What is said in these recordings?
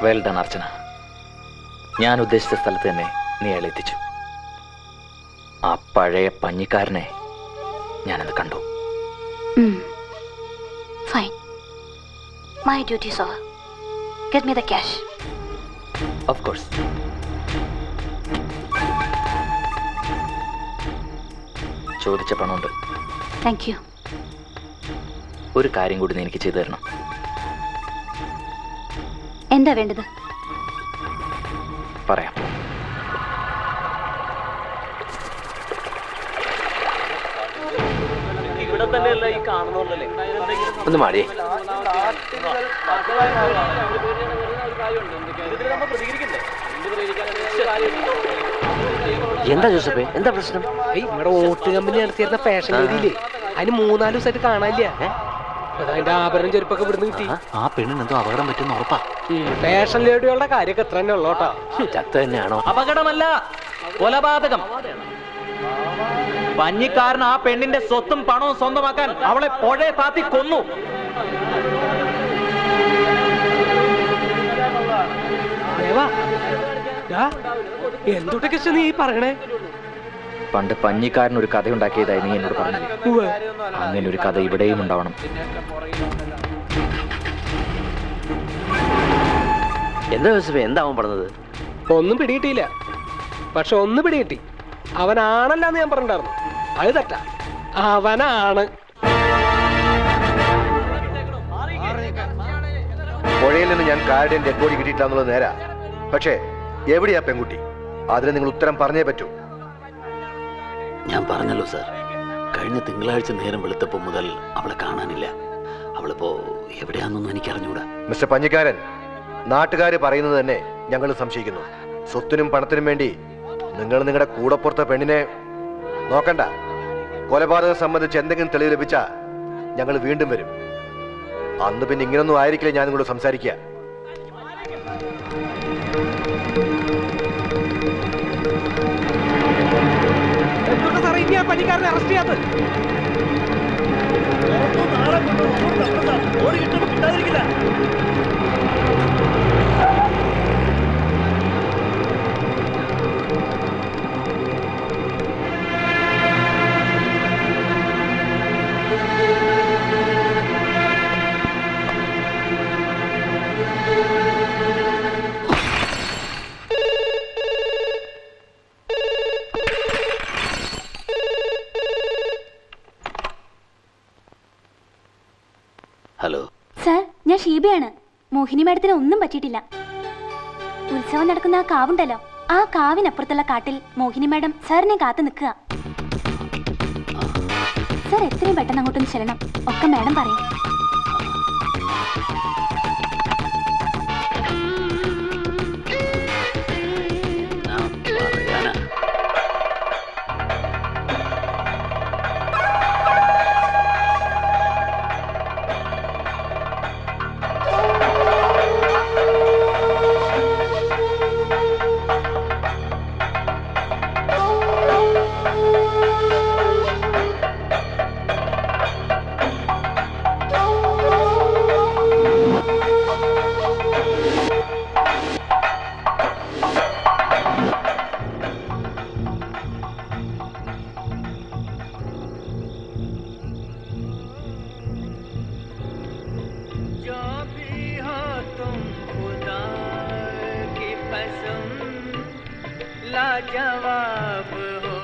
Well done അർച്ചന. ഞാൻ ഉദ്ദേശിച്ച സ്ഥലത്ത് തന്നെ നീ അയാളെ എത്തിച്ചു. ആ പഴയ പഞ്ഞിക്കാരനെ ഞാനത് കണ്ടു. Fine. My duty is over. Get me the cash. Of course. ചോദിച്ച പണമുണ്ട്. Thank you. ഒരു കാര്യം കൂടി നീ എനിക്ക് ചെയ്തു തരണം. എന്താ വേണ്ടത്? പറയാം. ഒന്ന് മാടി. എന്താ ജോസഫേ, എന്താ പ്രശ്നം? ഇവിടെ ഓട്ട് കമ്പനി നടത്തിയിരുന്ന ഫാഷൻ രീതിയില്ലേ, അതിന് 3-4 ദിവസമായിട്ട് കാണാനില്ല. അതിന്റെ ആഭരണം ചെരുപ്പൊക്കെ ഇവിടുന്ന് കിട്ടി. ആ പെണ്ണിന് എന്തോ അപകടം പറ്റുന്ന ഉറപ്പാ. ഫാഷൻ ലേഡികളുടെ കാര്യമൊക്കെ എത്ര തന്നെ ഉള്ളോട്ടാ. ചത്ത തന്നെയാണോ? അപകടമല്ല, കൊലപാതകം. പഞ്ഞിക്കാരൻ ആ പെണ്ണിന്റെ സ്വത്തും പണവും സ്വന്തമാക്കാൻ അവളെ പുഴയെ താത്തി കൊന്നു. എന്തൊക്കെ നീ പറയണേ? പണ്ട് പഞ്ഞിക്കാരൻ ഒരു കഥ ഉണ്ടാക്കിയതായി നീ എന്നോട് പറഞ്ഞില്ലേ? അങ്ങനെ ഒരു കഥ ഇവിടെയും ഉണ്ടാവണം. എന്താ ജോസഫേ, എന്താവൻ പറഞ്ഞത്? ഒന്നും പിടികിട്ടിയില്ല, പക്ഷെ ഒന്ന് പിടികിട്ടി. അവനാണല്ലാന്ന് ഞാൻ പറഞ്ഞിട്ടുണ്ടായിരുന്നു. അത് തെറ്റാ, അവനാണ്. പുഴയിൽ നിന്ന് ഞാൻ കാരുടെ ഡെഡ് ബോഡി കിട്ടിയിട്ടാന്നുള്ളത് നേരാ. പക്ഷേ എവിടെയാ പെൺകുട്ടി? അതിന് നിങ്ങൾ ഉത്തരം പറഞ്ഞേ പറ്റൂ. ഞാൻ പറഞ്ഞല്ലോ സാർ, കഴിഞ്ഞ തിങ്കളാഴ്ച നേരം വെളുത്തപ്പോൾ മുതൽ അവളെ കാണാനില്ല. അവളിപ്പോ എവിടെയാണെന്നൊന്നും എനിക്ക് അറിഞ്ഞൂടാ. മിസ്റ്റർ പഞ്ഞിക്കാരൻ, നാട്ടുകാർ പറയുന്നത് തന്നെ ഞങ്ങൾ സംശയിക്കുന്നു. സ്വത്തിനും പണത്തിനും വേണ്ടി നിങ്ങൾ നിങ്ങളുടെ കൂടപ്പുറത്തെ പെണ്ണിനെ നോക്കണ്ട. കൊലപാതകം സംബന്ധിച്ച് എന്തെങ്കിലും തെളിവ് ലഭിച്ചാ ഞങ്ങൾ വീണ്ടും വരും. അന്ന് പിന്നെ ഇങ്ങനൊന്നും ആയിരിക്കില്ല ഞാൻ നിങ്ങളോട് സംസാരിക്കുക. പണിക്കാരനെ അറസ്റ്റ് ചെയ്യാത്തത് ഹലോ സാർ, ഞാൻ ഷീബയാണ്. മോഹിനി മാഡത്തിന് ഒന്നും പറ്റിയിട്ടില്ല. ഉത്സവം നടക്കുന്ന ആ കാവുണ്ടല്ലോ, ആ കാവിനപ്പുറത്തുള്ള കാട്ടിൽ മോഹിനി മാഡം സാറിനെ കാത്തു നിൽക്കുക. സാർ എത്രയും പെട്ടെന്ന് അങ്ങോട്ടൊന്ന് ചെല്ലണം. ഒക്കെ മാഡം പറയും. लाजवाब हो।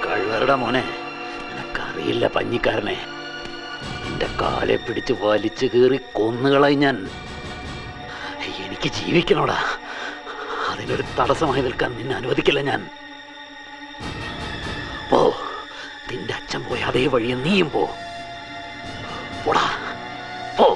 കഴിവരുടെ മോനെ, നിനക്കറിയില്ല പഞ്ഞിക്കാരനെ. എന്റെ കാലെ പിടിച്ച് വലിച്ചു കീറി കൊന്നുകളായി ഞാൻ. എനിക്ക് ജീവിക്കണോടാ. അതിനൊരു തടസ്സമായി നിൽക്കാൻ നിന്നെ അനുവദിക്കില്ല ഞാൻ. പോ, നിന്റെ അച്ഛൻ പോയി അതേ വഴിയെ നീയും പോടാ, പോ.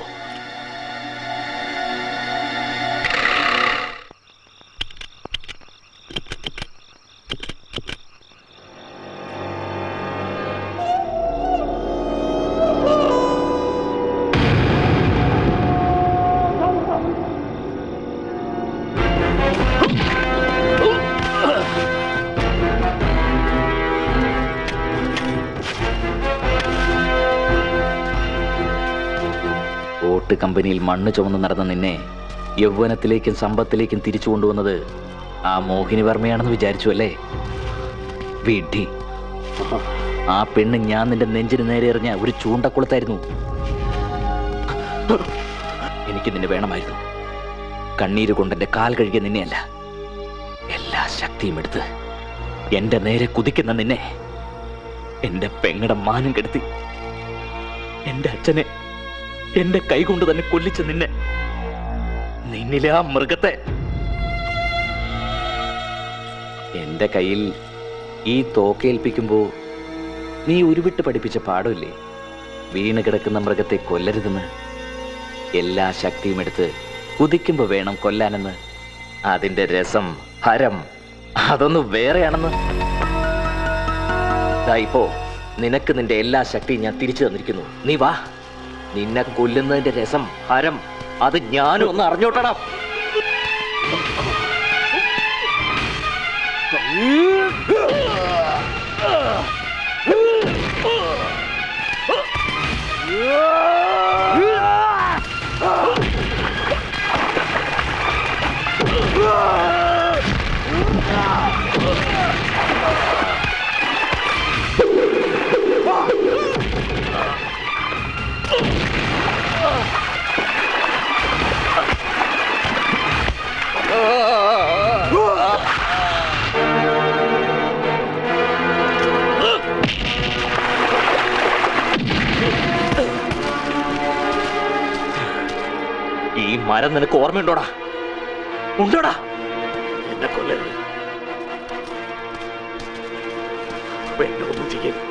കമ്പനിയിൽ മണ്ണ് ചുമന്ന് നടന്ന നിന്നെ യൗവനത്തിലേക്കും സമ്പത്തിലേക്കും തിരിച്ചു കൊണ്ടുവന്നത് ആ മോഹിനി വർമ്മയാണെന്ന് വിചാരിച്ചു അല്ലേ? വിഡ്ഢി. ആ പെണ്ണ് ഞാൻ നിന്റെ നെഞ്ചിന് നേരെ എറിഞ്ഞ ഒരു ചൂണ്ടക്കുളത്തായിരുന്നു. എനിക്ക് നിന്നെ വേണമായിരുന്നു. കണ്ണീര് കൊണ്ട് എന്റെ കാൽ കഴുകിയ നിന്നെയല്ല, എല്ലാ ശക്തിയും എടുത്ത് എന്റെ നേരെ കുതിക്കുന്ന നിന്നെ, എന്റെ പെങ്ങടെ മാനം കെടുത്തി എന്റെ അച്ഛനെ എന്റെ കൈകൊണ്ട് തന്നെ കൊല്ലിച്ച നിന്നിലെ ആ മൃഗത്തെ എന്റെ കയ്യിൽ ഈ തോക്കേൽപ്പിക്കുമ്പോ നീ ഉരുവിട്ട് പഠിപ്പിച്ച പാഠമില്ലേ? വീണ് കിടക്കുന്ന മൃഗത്തെ കൊല്ലരുതെന്ന്. എല്ലാ ശക്തിയും എടുത്ത് കുതിക്കുമ്പോ വേണം കൊല്ലാനെന്ന്. അതിന്റെ രസം, ഹരം അതൊന്ന് വേറെയാണെന്ന്. ഇപ്പോ നിനക്ക് നിന്റെ എല്ലാ ശക്തിയും ഞാൻ തിരിച്ചു തന്നിരിക്കുന്നു. നീ വാ. നിന്നെ കൊല്ലുന്നതിന്റെ രസം, ഹരം അത് ഞാനും ഒന്ന് അറിഞ്ഞോട്ടടാ. ഈ മരം നിനക്ക് ഓർമ്മയുണ്ടോടാ? ഉണ്ടോടാ? എന്നെ കൊല്ലരുത്. ഒന്നും ചെയ്യരുത്.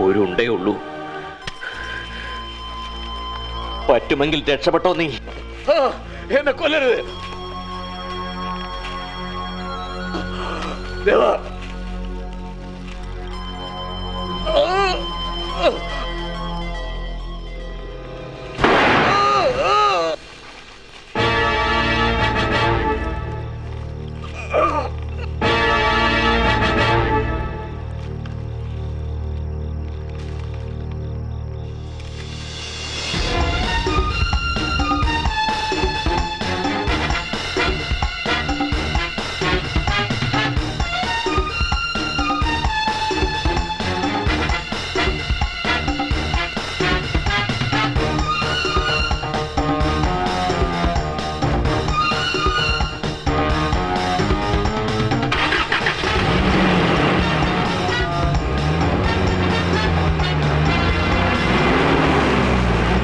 ഒരുണ്ടേ ഉള്ളൂ. പറ്റുമെങ്കിൽ രക്ഷപ്പെട്ടോ നീ. എന്നെ കൊല്ലരുത്. ദേവാ.